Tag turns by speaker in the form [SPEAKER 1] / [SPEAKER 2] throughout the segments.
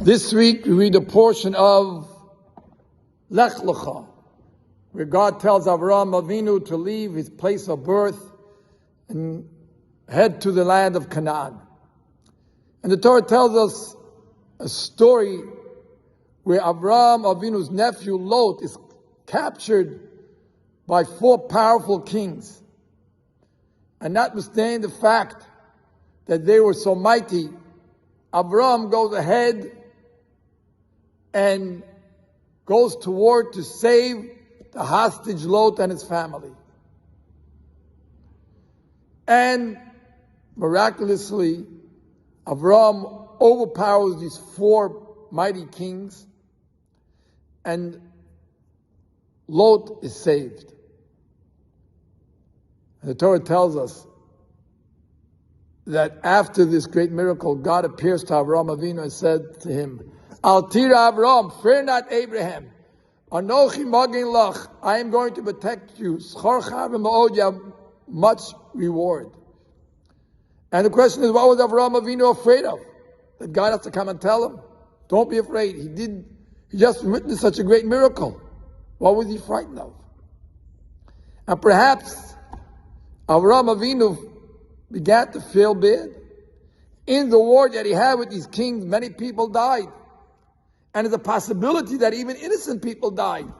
[SPEAKER 1] This week we read a portion of Lecha, where God tells Avraham Avinu to leave his place of birth and head to the land of Canaan. And the Torah tells us a story where Avraham Avinu's nephew Lot is captured by 4 powerful kings. And notwithstanding the fact that they were so mighty, Avraham goes ahead and goes to war to save the hostage Lot and his family. And miraculously, Avraham overpowers these 4 mighty kings, and Lot is saved. And the Torah tells us that after this great miracle, God appears to Avraham Avinu and said to him, Al tira Avraham, fear not Abraham. Anochi magin lach, I am going to protect you. Schorcha v'ma'od, you have much reward. And the question is, what was Avraham Avinu afraid of? That God has to come and tell him, don't be afraid. He just witnessed such a great miracle. What was he frightened of? And perhaps Avraham Avinu began to feel bad. In the war that he had with these kings, many people died. And there's a possibility that even innocent people died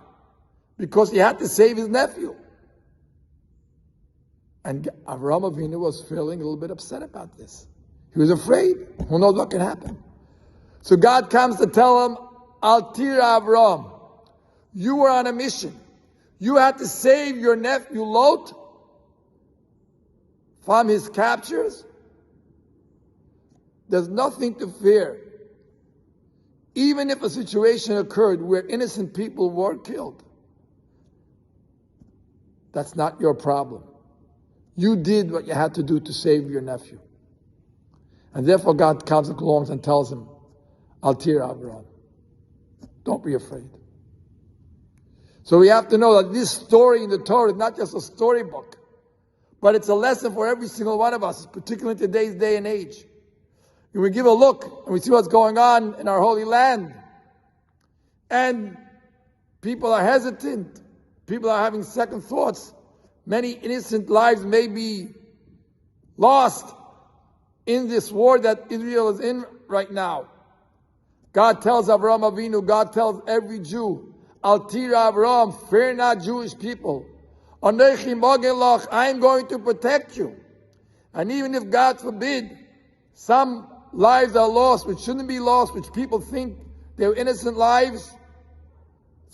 [SPEAKER 1] because he had to save his nephew. And Avraham Avinu was feeling a little bit upset about this. He was afraid. Who knows what can happen? So God comes to tell him, Al tira Avraham, you were on a mission. You had to save your nephew Lot from his captures. There's nothing to fear. Even if a situation occurred where innocent people were killed, that's not your problem. You did what you had to do to save your nephew. And therefore God comes along and tells him, Al tira Avraham, don't be afraid. So we have to know that this story in the Torah is not just a storybook, but it's a lesson for every single one of us, particularly in today's day and age. And we give a look and we see what's going on in our holy land. And people are hesitant. People are having second thoughts. Many innocent lives may be lost in this war that Israel is in right now. God tells Avraham Avinu, God tells every Jew, Al tira Avraham, fear not Jewish people. Anochi magin lach, I am going to protect you. And even if, God forbid, some lives are lost, which shouldn't be lost, which people think they're innocent lives,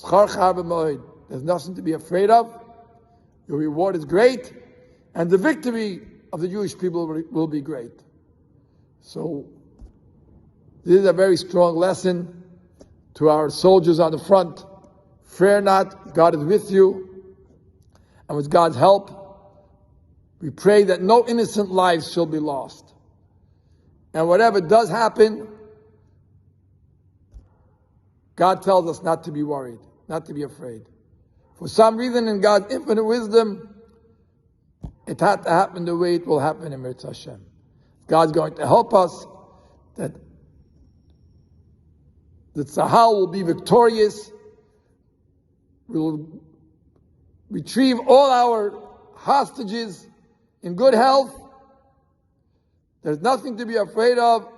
[SPEAKER 1] there's nothing to be afraid of. Your reward is great, and the victory of the Jewish people will be great. So, this is a very strong lesson to our soldiers on the front. Fear not, God is with you. And with God's help, we pray that no innocent lives shall be lost. And whatever does happen, God tells us not to be worried, not to be afraid. For some reason, in God's infinite wisdom, it had to happen the way it will happen in Mirz Hashem. God's going to help us that the Tzahal will be victorious. We will retrieve all our hostages in good health. There's nothing to be afraid of.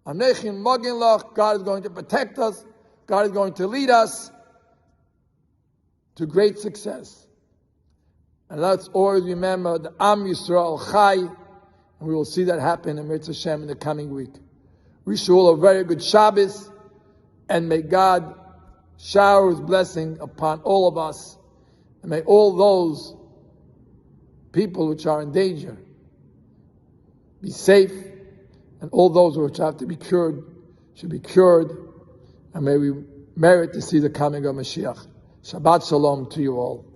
[SPEAKER 1] Anochi magin lach, God is going to protect us. God is going to lead us to great success. And let's always remember the Am Yisrael Chai, and we will see that happen in Mirz Hashem in the coming week. Wish you all a very good Shabbos, and may God shower His blessing upon all of us, and may all those people which are in danger be safe, and all those which have to be cured should be cured, and may we merit to see the coming of Mashiach. Shabbat Shalom to you all.